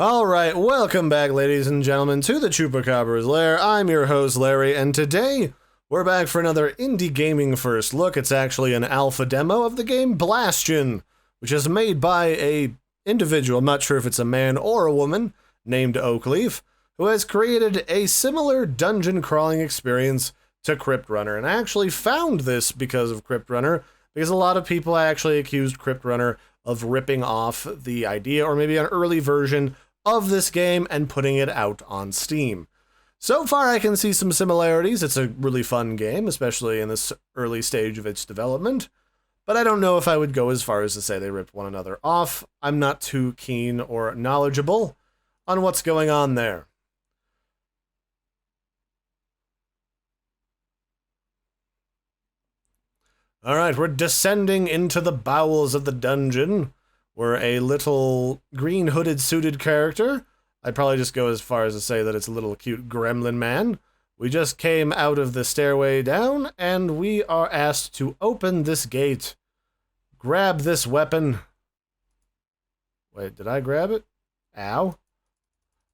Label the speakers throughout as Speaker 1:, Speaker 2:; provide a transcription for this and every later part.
Speaker 1: Alright, welcome back, ladies and gentlemen, to the Chupacabra's Lair. I'm your host, Larry, and today we're back for another indie gaming first look. It's actually an alpha demo of the game Blastion, which is made by a individual, I'm not sure if it's a man or a woman, named Oakleaf, who has created a similar dungeon crawling experience to Cryptrunner. And I actually found this because of Cryptrunner, because a lot of people actually accused Cryptrunner of ripping off the idea, or maybe an early version of this game and putting it out on Steam. So far I can see some similarities. It's a really fun game, especially in this early stage of its development, but I don't know if I would go as far as to say they ripped one another off. I'm not too keen or knowledgeable on what's going on there. Alright, we're descending into the bowels of the dungeon. We're a little green hooded suited character. I'd probably just go as far as to say that it's a little cute gremlin man. We just came out of the stairway down, and we are asked to open this gate. Grab this weapon. Wait, did I grab it? Ow.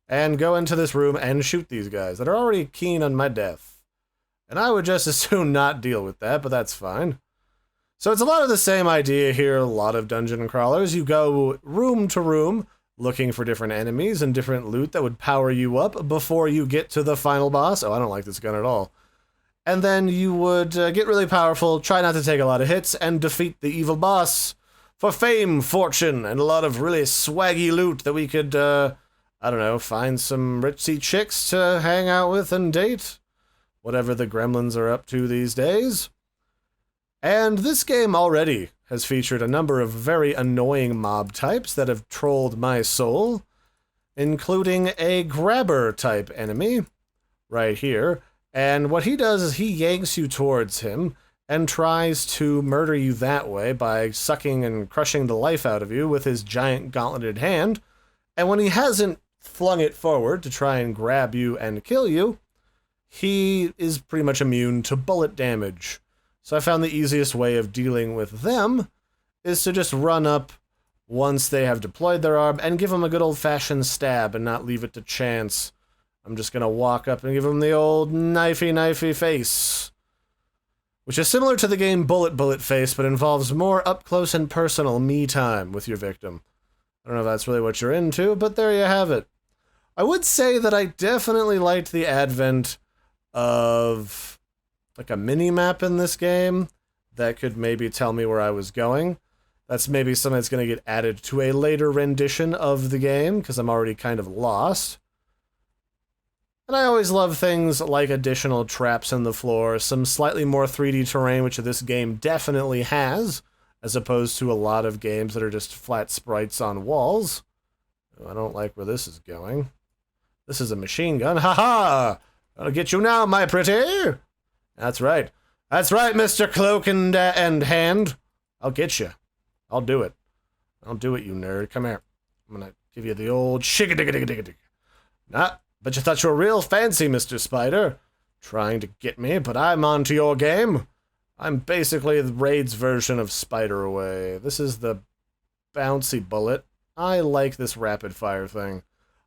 Speaker 1: And go into this room and shoot these guys that are already keen on my death. And I would just as soon not deal with that, but that's fine. So it's a lot of the same idea here, a lot of dungeon crawlers. You go room to room, looking for different enemies and different loot that would power you up before you get to the final boss. Oh, I don't like this gun at all. And then you would get really powerful, try not to take a lot of hits, and defeat the evil boss for fame, fortune, and a lot of really swaggy loot that we could, I don't know, find some ritzy chicks to hang out with and date. Whatever the gremlins are up to these days. And this game already has featured a number of very annoying mob types that have trolled my soul, including a grabber type enemy right here. And what he does is he yanks you towards him and tries to murder you that way by sucking and crushing the life out of you with his giant gauntleted hand. And when he hasn't flung it forward to try and grab you and kill you, he is pretty much immune to bullet damage. So I found the easiest way of dealing with them is to just run up once they have deployed their arm and give them a good old-fashioned stab and not leave it to chance. I'm just going to walk up and give them the old knifey face, which is similar to the game Bullet Face, but involves more up-close and personal me time with your victim. I don't know if that's really what you're into, but there you have it. I would say that I definitely liked the advent of like a mini-map in this game that could maybe tell me where I was going. That's maybe something that's going to get added to a later rendition of the game, because I'm already kind of lost. And I always love things like additional traps in the floor, some slightly more 3D terrain, which this game definitely has, as opposed to a lot of games that are just flat sprites on walls. Oh, I don't like where this is going. This is a machine gun. Ha-ha! I'll get you now, my pretty! That's right. That's right, Mr. Cloak and Hand. I'll get you. I'll do it. I'll do it, you nerd. Come here. I'm gonna give you the old shigga-digga-digga-digga-digga. Nah, but you thought you were real fancy, Mr. Spider. Trying to get me, but I'm onto your game. I'm basically the Raid's version of Spider-Away. This is the bouncy bullet. I like this rapid-fire thing.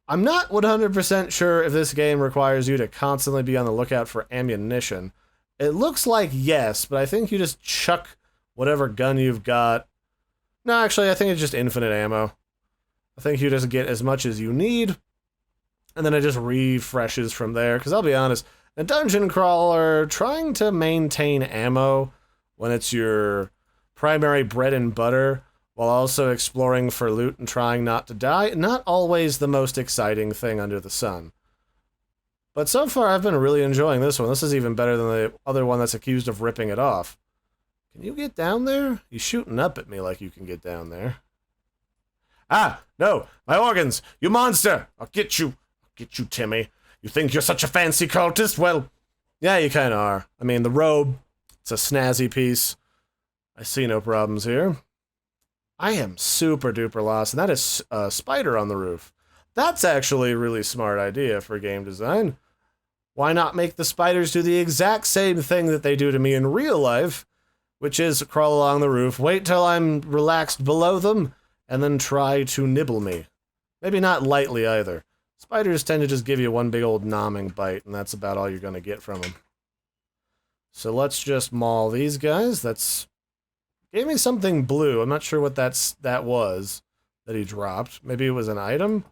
Speaker 1: I'm not 100% sure if this game requires you to constantly be on the lookout for ammunition. It looks like yes, but I think you just chuck whatever gun you've got. No, actually, I think it's just infinite ammo. I think you just get as much as you need, and then it just refreshes from there. Because I'll be honest, a dungeon crawler, trying to maintain ammo when it's your primary bread and butter, while also exploring for loot and trying not to die, not always the most exciting thing under the sun. But so far, I've been really enjoying this one. This is even better than the other one that's accused of ripping it off. Can you get down there? He's shooting up at me like you can get down there. Ah, no, my organs, you monster! I'll get you, Timmy. You think you're such a fancy cultist? Well, yeah, you kinda are. I mean, the robe, it's a snazzy piece. I see no problems here. I am super duper lost, and that is a spider on the roof. That's actually a really smart idea for game design. Why not make the spiders do the exact same thing that they do to me in real life, which is crawl along the roof, wait till I'm relaxed below them, and then try to nibble me. Maybe not lightly either. Spiders tend to just give you one big old nomming bite, and that's about all you're going to get from them. So let's just maul these guys. That's... Gave me something blue. I'm not sure what that was that he dropped. Maybe it was an item?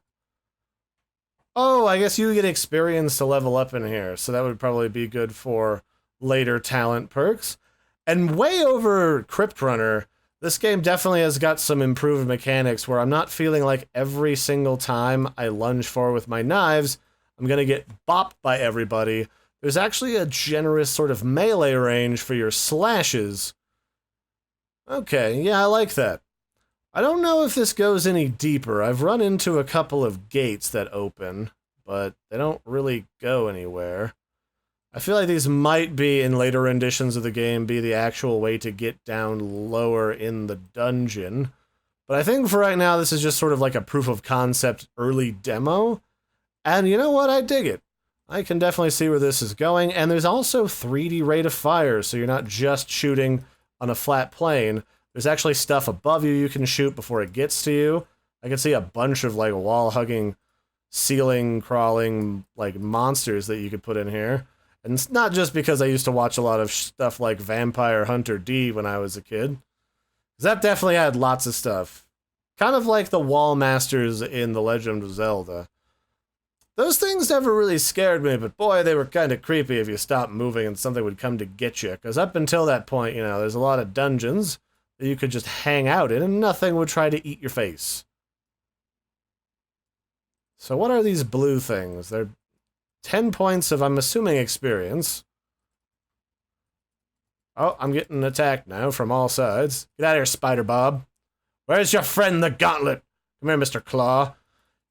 Speaker 1: Oh, I guess you get experience to level up in here, so that would probably be good for later talent perks. And way over Cryptrunner, this game definitely has got some improved mechanics where I'm not feeling like every single time I lunge forward with my knives, I'm gonna get bopped by everybody. There's actually a generous sort of melee range for your slashes. Okay, yeah, I like that. I don't know if this goes any deeper. I've run into a couple of gates that open, but they don't really go anywhere. I feel like these might be, in later renditions of the game, be the actual way to get down lower in the dungeon. But I think for right now, this is just sort of like a proof of concept early demo. And you know what? I dig it. I can definitely see where this is going. And there's also 3D rate of fire, so you're not just shooting on a flat plane. There's actually stuff above you can shoot before it gets to you. I can see a bunch of like wall-hugging, ceiling-crawling like monsters that you could put in here. And it's not just because I used to watch a lot of stuff like Vampire Hunter D when I was a kid. 'Cause that definitely had lots of stuff. Kind of like the wall masters in The Legend of Zelda. Those things never really scared me, but boy, they were kind of creepy if you stopped moving and something would come to get you. Because up until that point, you know, there's a lot of dungeons that you could just hang out in and nothing would try to eat your face. So what are these blue things? They're 10 points of, I'm assuming, experience. Oh, I'm getting attacked now from all sides. Get out of here, Spider Bob. Where's your friend, the Gauntlet? Come here, Mr. Claw.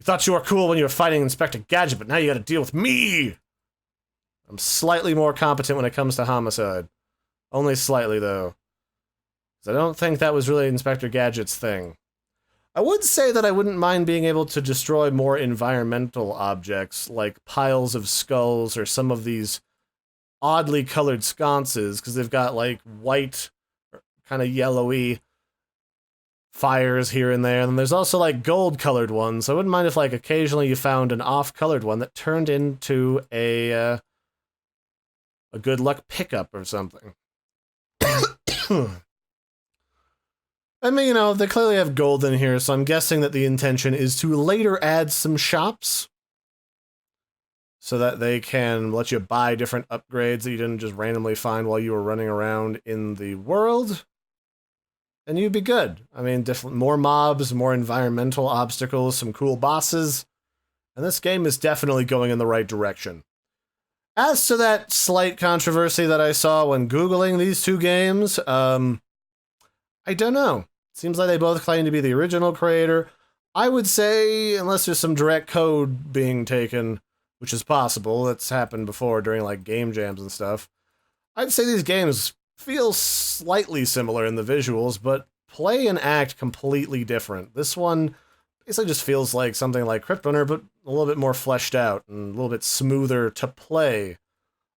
Speaker 1: You thought you were cool when you were fighting Inspector Gadget, but now you gotta deal with me! I'm slightly more competent when it comes to homicide. Only slightly, though. 'Cause I don't think that was really Inspector Gadget's thing. I would say that I wouldn't mind being able to destroy more environmental objects, like piles of skulls or some of these oddly colored sconces, because they've got, like, white, kind of yellowy fires here and there, and there's also, like, gold-colored ones, so I wouldn't mind if, like, occasionally you found an off-colored one that turned into a good luck pickup or something. I mean, you know, they clearly have gold in here, so I'm guessing that the intention is to later add some shops so that they can let you buy different upgrades that you didn't just randomly find while you were running around in the world. And you'd be good. I mean, more mobs, more environmental obstacles, some cool bosses. And this game is definitely going in the right direction. As to that slight controversy that I saw when Googling these two games, I don't know. Seems like they both claim to be the original creator. I would say, unless there's some direct code being taken, which is possible, that's happened before during like game jams and stuff, I'd say these games feel slightly similar in the visuals, but play and act completely different. This one basically just feels like something like Cryptrunner, but a little bit more fleshed out and a little bit smoother to play.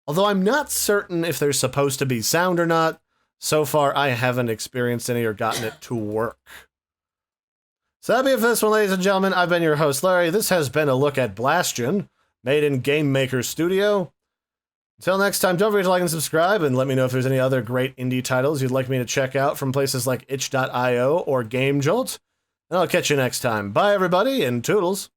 Speaker 1: Although I'm not certain if there's supposed to be sound or not. So far, I haven't experienced any or gotten it to work. So that'll be it for this one, ladies and gentlemen. I've been your host, Larry. This has been a look at Blastion, made in Game Maker Studio. Until next time, don't forget to like and subscribe, and let me know if there's any other great indie titles you'd like me to check out from places like itch.io or GameJolt. And I'll catch you next time. Bye, everybody, and toodles.